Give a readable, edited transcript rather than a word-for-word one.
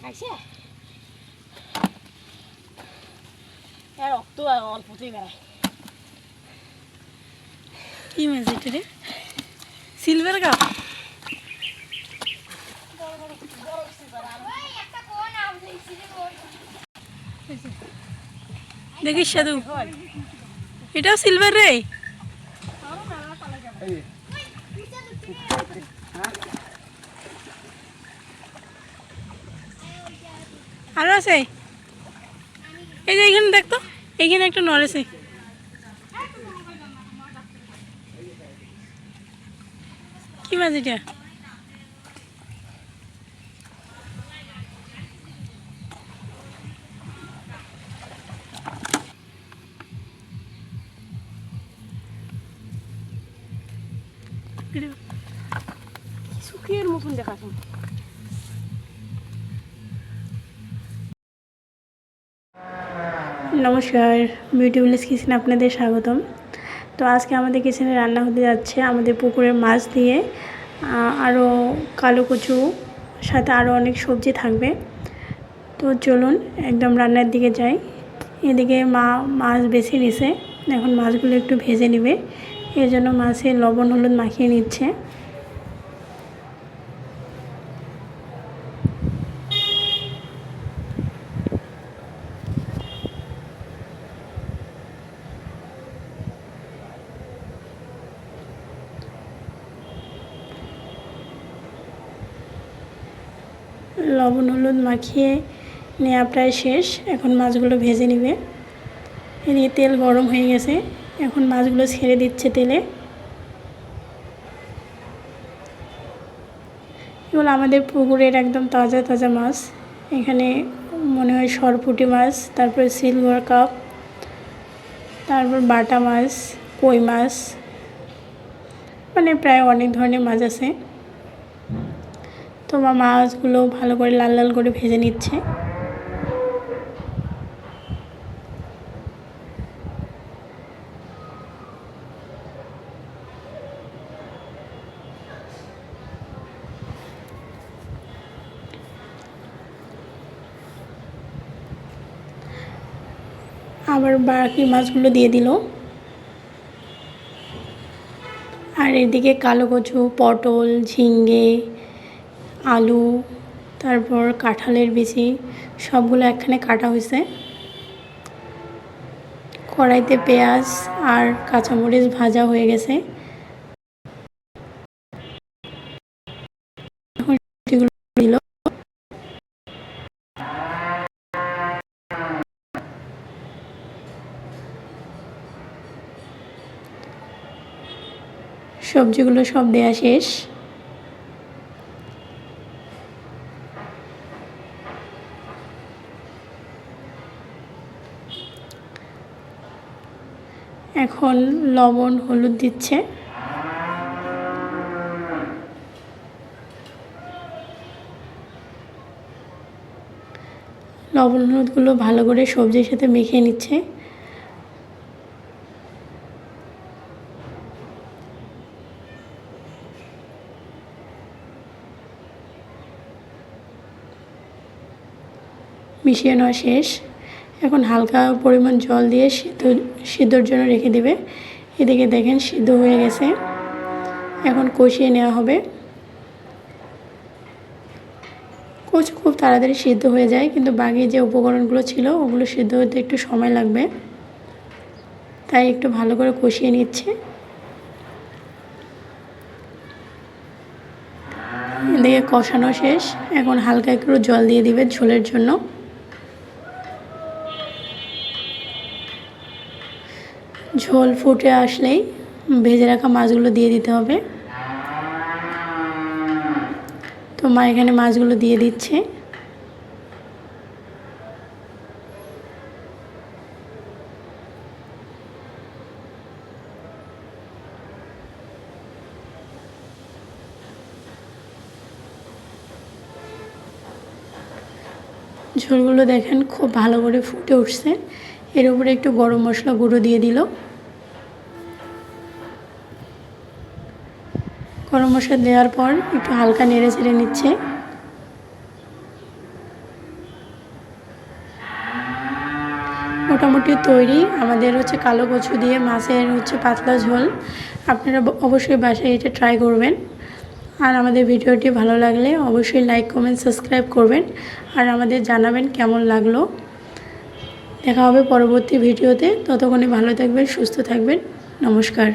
খাইছে আর রক্ত অল্পতেই বেড়ায়। কি মাছ এটা রে? Silver cup. দেখিস সাধু, এটাও সিলভার রে। আরো আছে, এই যে এইখানে দেখতো, এইখানে একটা নর আছে। কি মাছ এটা? শুকিয়ে মতন দেখাতো। নমস্কার, বিউটি ভিলেজ কিচেনে আপনাদের স্বাগতম। তো আজকে আমাদের কিচেনে রান্না হতে যাচ্ছে আমাদের পুকুরের মাছ দিয়ে, আরও কালো কচু, সাথে আরও অনেক সবজি থাকবে। তো চলুন একদম রান্নার দিকে যাই। এদিকে মা মাছ বেছে নিছে, এখন মাছগুলো একটু ভেজে নেবে, এর জন্য মাছে লবণ হলুদ মাখিয়ে নিচ্ছে। লবণ হলুদ মাখিয়ে নেওয়া প্রায় শেষ, এখন মাছগুলো ভেজে নেবে। এদিকে তেল গরম হয়ে গেছে, এখন মাছগুলো ছেড়ে দিচ্ছে তেলে। এগুলো আমাদের পুকুরের একদম তাজা তাজা মাছ। এখানে মনে হয় সরপুঁটি মাছ, তারপর সিলভার কাপ, তারপর বাটা মাছ, কই মাছ, মানে প্রায় অনেক ধরনের মাছ আছে। তো মাছগুলো ভালো করে লাল লাল করে ভেজে নিচ্ছে। আবার বাকি মাছগুলো দিয়ে দিল। আর এদিকে কালো কচু, পটল, ঝিঙ্গে, আলু, তারপর কাঁঠালের বিচি সবগুলো একখানে কাটা হয়েছে। কড়াইতে পেঁয়াজ আর কাঁচামরিচ ভাজা হয়ে গেছে। এখন সবজিগুলো দিল। সবজিগুলো সব দেয়া শেষ। এখন লবণ হলুদ দিচ্ছে। লবণ হলুদগুলো ভালো করে সবজির সাথে মেখে নিচ্ছে। মিশিয়ে নেওয়া শেষ, এখন হালকা পরিমাণ জল দিয়ে সিদ্ধর জন্য রেখে দেবে। এদিকে দেখেন সিদ্ধ হয়ে গেছে, এখন কষিয়ে নেওয়া হবে। কচু খুব তাড়াতাড়ি সিদ্ধ হয়ে যায়, কিন্তু বাকি যে উপকরণগুলো ছিল ওগুলো সিদ্ধ হতে একটু সময় লাগবে, তাই একটু ভালো করে কষিয়ে নিচ্ছে। এদিকে কষানো শেষ, এখন হালকা একটু জল দিয়ে দিবে ঝোলের জন্য। ঝোল ফুটে আসলেই ভেজে রাখা মাছগুলো দিয়ে দিতে হবে। তো মা এখানে মাছগুলো দিয়ে দিচ্ছে। ঝোলগুলো দেখেন খুব ভালো করে ফুটে উঠছে। এর উপরে একটু গরম মশলা গুঁড়ো দিয়ে দিল। গরম মশলা দেওয়ার পর একটু হালকা নেড়ে চেড়ে নিচ্ছে। মোটামুটি তৈরি আমাদের হচ্ছে কালো কচু দিয়ে মাছের হচ্ছে পাতলা ঝোল। আপনারা অবশ্যই বাসায় এটা ট্রাই করবেন। আর আমাদের ভিডিওটি ভালো লাগলে অবশ্যই লাইক কমেন্ট সাবস্ক্রাইব করবেন আর আমাদের জানাবেন কেমন লাগলো। দেখা হবে পরবর্তী ভিডিওতে। ততক্ষণে ভালো থাকবেন, সুস্থ থাকবেন। নমস্কার।